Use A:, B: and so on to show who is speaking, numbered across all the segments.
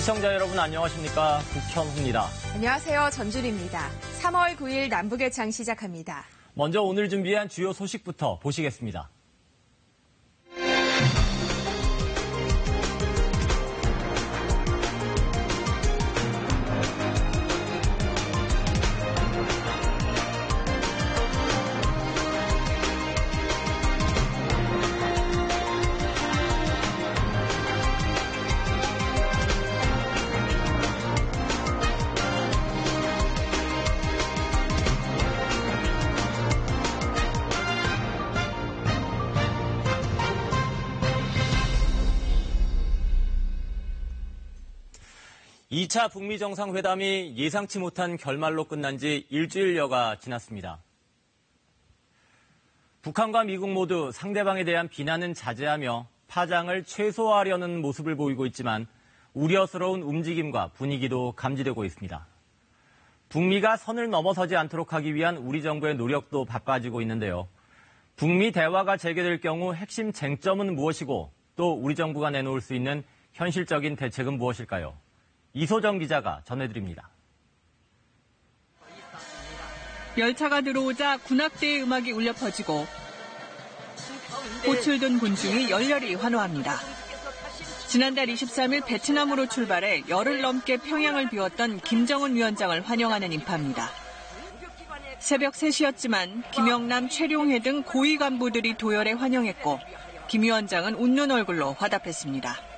A: 시청자 여러분 안녕하십니까? 국현우입니다.
B: 안녕하세요. 전준입니다. 3월 9일 남북의 창 시작합니다.
A: 먼저 오늘 준비한 주요 소식부터 보시겠습니다. 이 차 북미 정상회담이 예상치 못한 결말로 끝난 지 일주일여가 지났습니다. 북한과 미국 모두 상대방에 대한 비난은 자제하며 파장을 최소화하려는 모습을 보이고 있지만 우려스러운 움직임과 분위기도 감지되고 있습니다. 북미가 선을 넘어서지 않도록 하기 위한 우리 정부의 노력도 바빠지고 있는데요. 북미 대화가 재개될 경우 핵심 쟁점은 무엇이고 또 우리 정부가 내놓을 수 있는 현실적인 대책은 무엇일까요? 이소정 기자가 전해드립니다.
C: 열차가 들어오자 군악대의 음악이 울려 퍼지고 꽃을 든 군중이 열렬히 환호합니다. 지난달 23일 베트남으로 출발해 열흘 넘게 평양을 비웠던 김정은 위원장을 환영하는 인파입니다. 새벽 3시였지만 김영남, 최룡해 등 고위 간부들이 도열해 환영했고 김 위원장은 웃는 얼굴로 화답했습니다.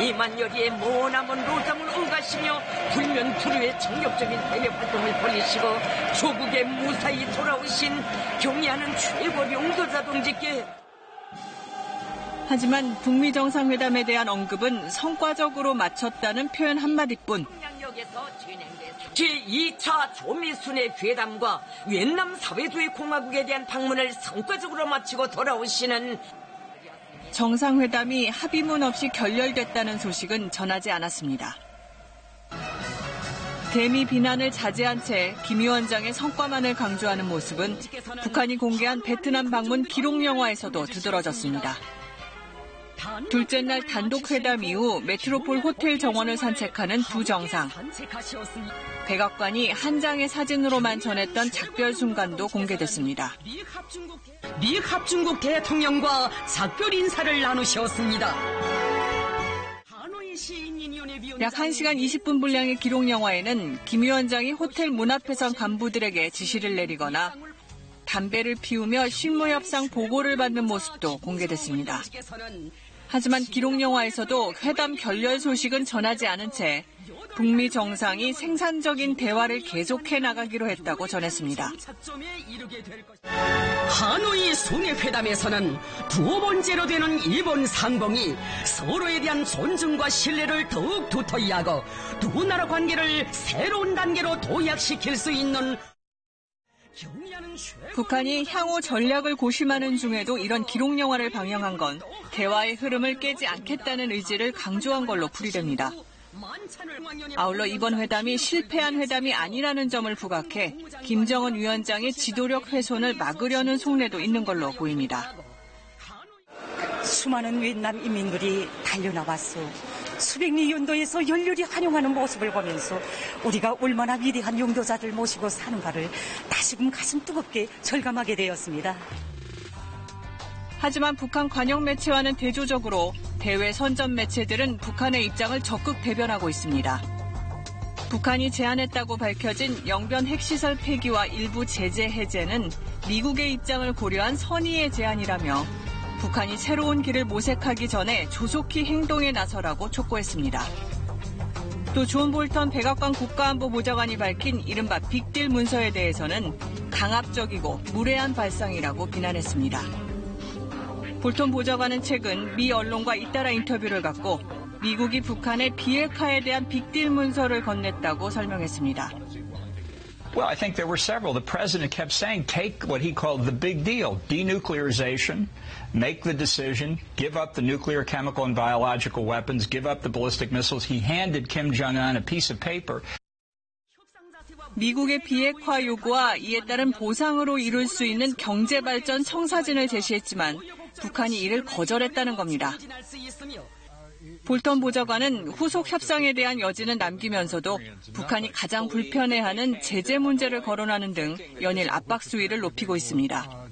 D: 이만여리의 머나먼 로장을 응가시며 불면투르의 정력적인 대외 활동을 벌이시고 조국에 무사히 돌아오신 경의하는 최고 용도자 동지께.
C: 하지만 북미 정상회담에 대한 언급은 성과적으로 마쳤다는 표현 한마디뿐.
D: 제2차 조미순의 회담과越南 사회주의 공화국에 대한 방문을 성과적으로 마치고 돌아오시는
C: 정상회담이 합의문 없이 결렬됐다는 소식은 전하지 않았습니다. 대미 비난을 자제한 채 김 위원장의 성과만을 강조하는 모습은 북한이 공개한 베트남 방문 기록 영화에서도 두드러졌습니다. 둘째 날 단독 회담 이후 메트로폴 호텔 정원을 산책하는 두 정상. 백악관이 한 장의 사진으로만 전했던 작별 순간도 공개됐습니다.
D: 미 합중국 대통령과 작별 인사를 나누셨습니다.
C: 약 1시간 20분 분량의 기록 영화에는 김 위원장이 호텔 문 앞에 선 간부들에게 지시를 내리거나 담배를 피우며 실무협상 보고를 받는 모습도 공개됐습니다. 하지만 기록 영화에서도 회담 결렬 소식은 전하지 않은 채 북미 정상이 생산적인 대화를 계속해 나가기로 했다고 전했습니다.
D: 하노이 송해회담에서는 두 번째로 되는 일본 상봉이 서로에 대한 존중과 신뢰를 더욱 두터이 하고 두 나라 관계를 새로운 단계로 도약시킬 수 있는
C: 북한이 향후 전략을 고심하는 중에도 이런 기록 영화를 방영한 건 대화의 흐름을 깨지 않겠다는 의지를 강조한 걸로 풀이됩니다. 아울러 이번 회담이 실패한 회담이 아니라는 점을 부각해 김정은 위원장의 지도력 훼손을 막으려는 속내도 있는 걸로 보입니다.
E: 수많은越南 인민들이 달려나왔어. 수백리 연도에서 열렬히 환영하는 모습을 보면서 우리가 얼마나 위대한 용도자들 모시고 사는가를 다시금 가슴 뜨겁게 절감하게 되었습니다.
C: 하지만 북한 관영 매체와는 대조적으로 대외 선전 매체들은 북한의 입장을 적극 대변하고 있습니다. 북한이 제안했다고 밝혀진 영변 핵시설 폐기와 일부 제재 해제는 미국의 입장을 고려한 선의의 제안이라며 북한이 새로운 길을 모색하기 전에 조속히 행동에 나서라고 촉구했습니다. 또 존 볼턴 백악관 국가안보보좌관이 밝힌 이른바 빅딜 문서에 대해서는 강압적이고 무례한 발상이라고 비난했습니다. 볼턴 보좌관은 최근 미 언론과 잇따라 인터뷰를 갖고 미국이 북한의 비핵화에 대한 빅딜 문서를 건넸다고 설명했습니다.
F: Well, I think there were several. The president kept saying, take what he called the big deal, denuclearization, make the decision, give up the nuclear, chemical, and biological weapons, give up the ballistic missiles. He handed Kim Jong-un a piece of paper.
C: 미국의 비핵화 요구와 이에 따른 보상으로 이룰 수 있는 경제발전 청사진을 제시했지만 북한이 이를 거절했다는 겁니다. 볼턴 보좌관은 후속 협상에 대한 여지는 남기면서도 북한이 가장 불편해하는 제재 문제를 거론하는 등 연일 압박 수위를 높이고 있습니다.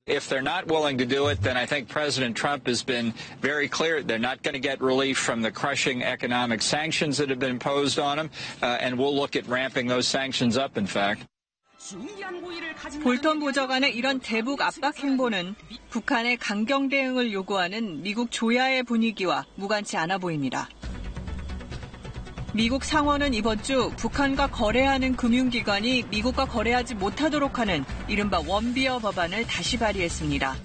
F: If they're not willing to do it, then I think President Trump has been very clear they're not going to get relief from the crushing economic sanctions that have been imposed on them, and we'll look at ramping those sanctions up, in fact.
C: 볼턴 보좌관의 이런 대북 압박 행보는 북한의 강경 대응을 요구하는 미국 조야의 분위기와 무관치 않아 보입니다. 미국 상원은 이번 주 북한과 거래하는 금융기관이 미국과 거래하지 못하도록 하는 이른바 원비어 법안을 다시 발의했습니다.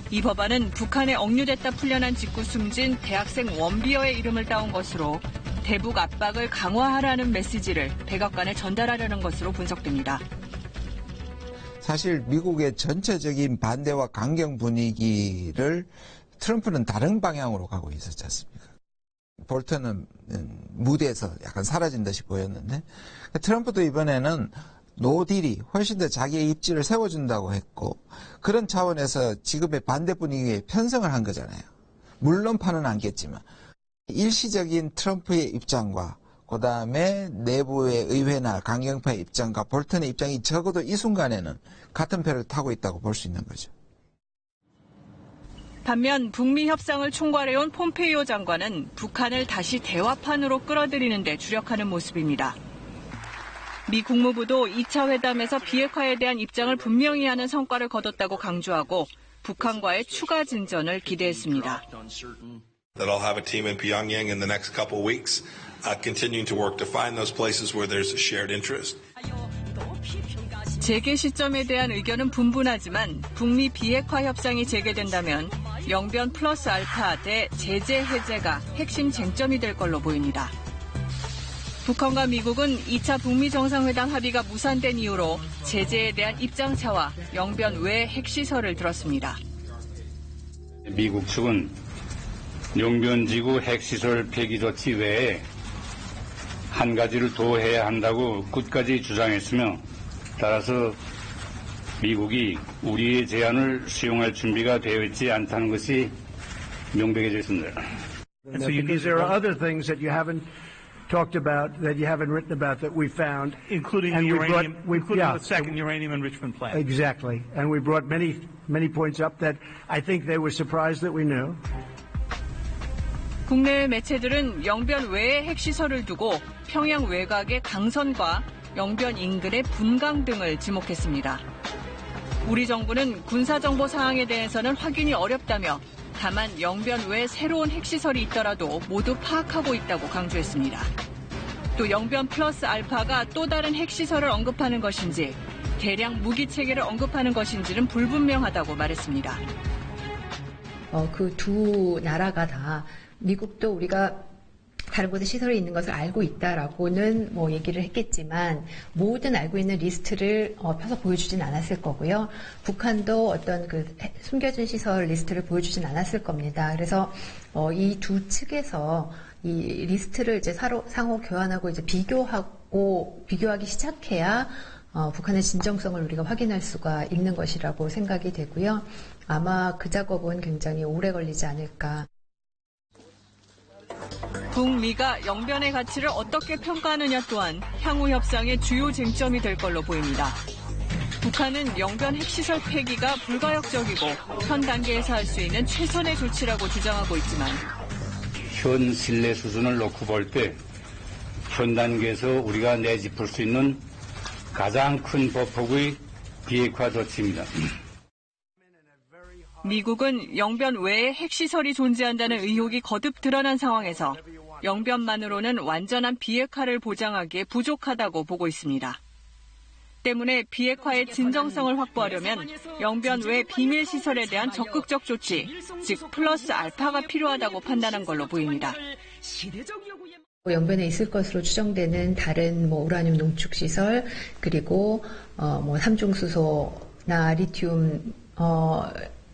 C: 이 법안은 북한에 억류됐다 풀려난 직후 숨진 대학생 원비어의 이름을 따온 것으로 대북 압박을 강화하라는 메시지를 백악관에 전달하려는 것으로 분석됩니다.
G: 사실 미국의 전체적인 반대와 강경 분위기를 트럼프는 다른 방향으로 가고 있었지 않습니까? 볼턴은 무대에서 약간 사라진 듯이 보였는데 트럼프도 이번에는 노딜이 훨씬 더 자기의 입지를 세워준다고 했고 그런 차원에서 지금의 반대 분위기에 편성을 한 거잖아요. 물론파는 않겠지만 일시적인 트럼프의 입장과 그다음에 내부의 의회나 강경파의 입장과 볼턴의 입장이 적어도 이 순간에는 같은 배를 타고 있다고 볼 수 있는 거죠.
C: 반면 북미 협상을 총괄해온 폼페이오 장관은 북한을 다시 대화판으로 끌어들이는 데 주력하는 모습입니다. 미 국무부도 2차 회담에서 비핵화에 대한 입장을 분명히 하는 성과를 거뒀다고 강조하고 북한과의 추가 진전을 기대했습니다.
H: That I'll have a team in Pyongyang in the next couple weeks, continuing to work to find those places where there's a shared interest.
C: 재개 시점에 대한 의견은 분분하지만 북미 비핵화 협상이 재개된다면 영변 플러스 알파 대 제재 해제가 핵심 쟁점이 될 걸로 보입니다. 북한과 미국은 2차 북미 정상회담 합의가 무산된 이후로 제재에 대한 입장차와 영변 외 핵시설을 들었습니다.
I: 미국 측은 영변지구 핵시설 폐기 조치 외에 한 가지를 더 해야 한다고 끝까지 주장했으며 따라서 미국이 우리의 제안을 수용할 준비가 되어 있지 않다는 것이 명백해져 있습니다.
J: And so there are other things that you haven't talked about, that you haven't written about, that we found,
K: including the uranium, including the second uranium enrichment plant.
J: Exactly, and we brought many points up that I think they were surprised that we knew.
C: 국내 매체들은 영변 외의 핵시설을 두고 평양 외곽의 강선과 영변 인근의 분강 등을 지목했습니다. 우리 정부는 군사정보 사항에 대해서는 확인이 어렵다며 다만 영변 외에 새로운 핵시설이 있더라도 모두 파악하고 있다고 강조했습니다. 또 영변 플러스 알파가 또 다른 핵시설을 언급하는 것인지 대량 무기체계를 언급하는 것인지는 불분명하다고 말했습니다.
L: 그 두 나라가 다 미국도 우리가 다른 곳에 시설이 있는 것을 알고 있다라고는 얘기를 했겠지만 모든 알고 있는 리스트를 펴서 보여주진 않았을 거고요. 북한도 어떤 그 숨겨진 시설 리스트를 보여주진 않았을 겁니다. 그래서 이 두 측에서 이 리스트를 이제 상호 교환하고 이제 비교하기 시작해야 북한의 진정성을 우리가 확인할 수가 있는 것이라고 생각이 되고요. 아마 그 작업은 굉장히 오래 걸리지 않을까.
C: 북미가 영변의 가치를 어떻게 평가하느냐 또한 향후 협상의 주요 쟁점이 될 걸로 보입니다. 북한은 영변 핵시설 폐기가 불가역적이고 현 단계에서 할 수 있는 최선의 조치라고 주장하고 있지만
I: 현 신뢰 수준을 놓고 볼 때 현 단계에서 우리가 내짚을 수 있는 가장 큰 보폭의 비핵화 조치입니다.
C: 미국은 영변 외에 핵시설이 존재한다는 의혹이 거듭 드러난 상황에서 영변만으로는 완전한 비핵화를 보장하기에 부족하다고 보고 있습니다. 때문에 비핵화의 진정성을 확보하려면 영변 외 비밀시설에 대한 적극적 조치, 즉 플러스 알파가 필요하다고 판단한 걸로 보입니다.
L: 영변에 있을 것으로 추정되는 다른 우라늄 농축시설, 그리고 삼중수소나 리튬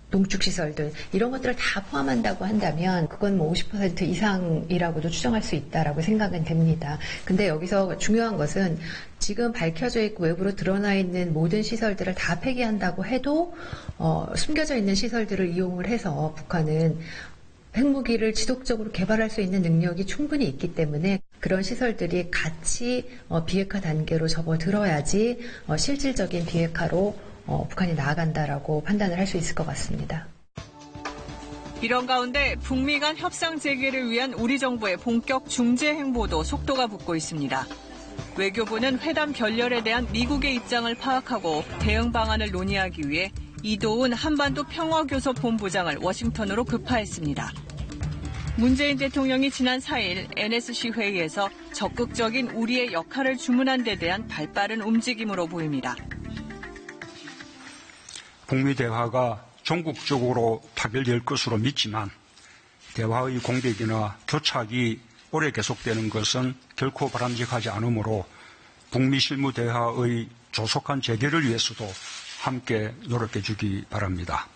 L: 농축시설들 이런 것들을 다 포함한다고 한다면 그건 50% 이상이라고도 추정할 수 있다라고 생각은 됩니다. 근데 여기서 중요한 것은 지금 밝혀져 있고 외부로 드러나 있는 모든 시설들을 다 폐기한다고 해도 숨겨져 있는 시설들을 이용을 해서 북한은 핵무기를 지속적으로 개발할 수 있는 능력이 충분히 있기 때문에 그런 시설들이 같이 비핵화 단계로 접어들어야지 실질적인 비핵화로 북한이 나아간다라고 판단을 할 수 있을 것 같습니다.
C: 이런 가운데 북미 간 협상 재개를 위한 우리 정부의 본격 중재 행보도 속도가 붙고 있습니다. 외교부는 회담 결렬에 대한 미국의 입장을 파악하고 대응 방안을 논의하기 위해 이도훈 한반도 평화교섭본부장을 워싱턴으로 급파했습니다. 문재인 대통령이 지난 4일 NSC 회의에서 적극적인 우리의 역할을 주문한 데 대한 발빠른 움직임으로 보입니다.
M: 북미 대화가 전국적으로 타결될 것으로 믿지만 대화의 공백이나 교착이 오래 계속되는 것은 결코 바람직하지 않으므로 북미 실무 대화의 조속한 재개를 위해서도 함께 노력해 주기 바랍니다.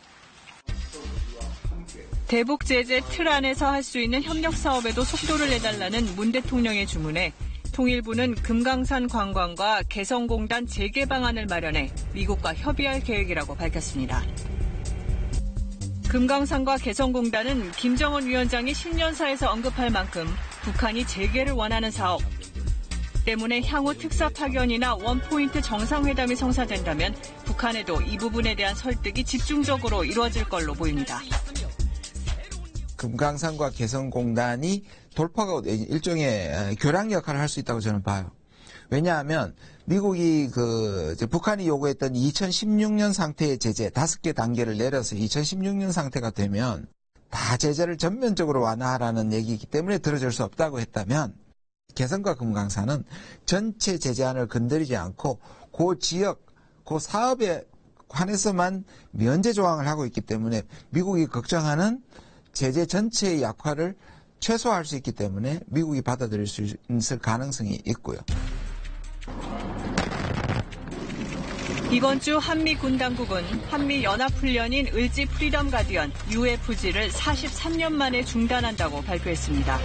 C: 대북 제재 틀 안에서 할 수 있는 협력 사업에도 속도를 내달라는 문 대통령의 주문에 통일부는 금강산 관광과 개성공단 재개 방안을 마련해 미국과 협의할 계획이라고 밝혔습니다. 금강산과 개성공단은 김정은 위원장이 신년사에서 언급할 만큼 북한이 재개를 원하는 사업 때문에 향후 특사 파견이나 원포인트 정상회담이 성사된다면 북한에도 이 부분에 대한 설득이 집중적으로 이루어질 걸로 보입니다.
G: 금강산과 개성공단이 돌파가 일종의 교량 역할을 할 수 있다고 저는 봐요. 왜냐하면 미국이 북한이 요구했던 2016년 상태의 제재 5개 단계를 내려서 2016년 상태가 되면 다 제재를 전면적으로 완화하라는 얘기이기 때문에 들어줄 수 없다고 했다면 개성과 금강산은 전체 제재안을 건드리지 않고 그 지역, 그 사업에 관해서만 면제 조항을 하고 있기 때문에 미국이 걱정하는 제재 전체의 약화를 최소화할 수 있기 때문에 미국이 받아들일 수 있을 가능성이 있고요.
C: 이번 주 한미 군 당국은 한미 연합훈련인 을지 프리덤 가디언 UFG를 43년 만에 중단한다고 발표했습니다.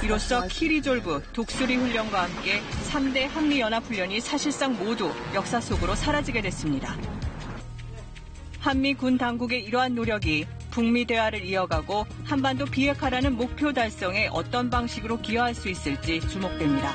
C: 이로써 키리졸브, 독수리 훈련과 함께 3대 한미 연합훈련이 사실상 모두 역사 속으로 사라지게 됐습니다. 한미 군 당국의 이러한 노력이 북미 대화를 이어가고 한반도 비핵화라는 목표 달성에 어떤 방식으로 기여할 수 있을지 주목됩니다.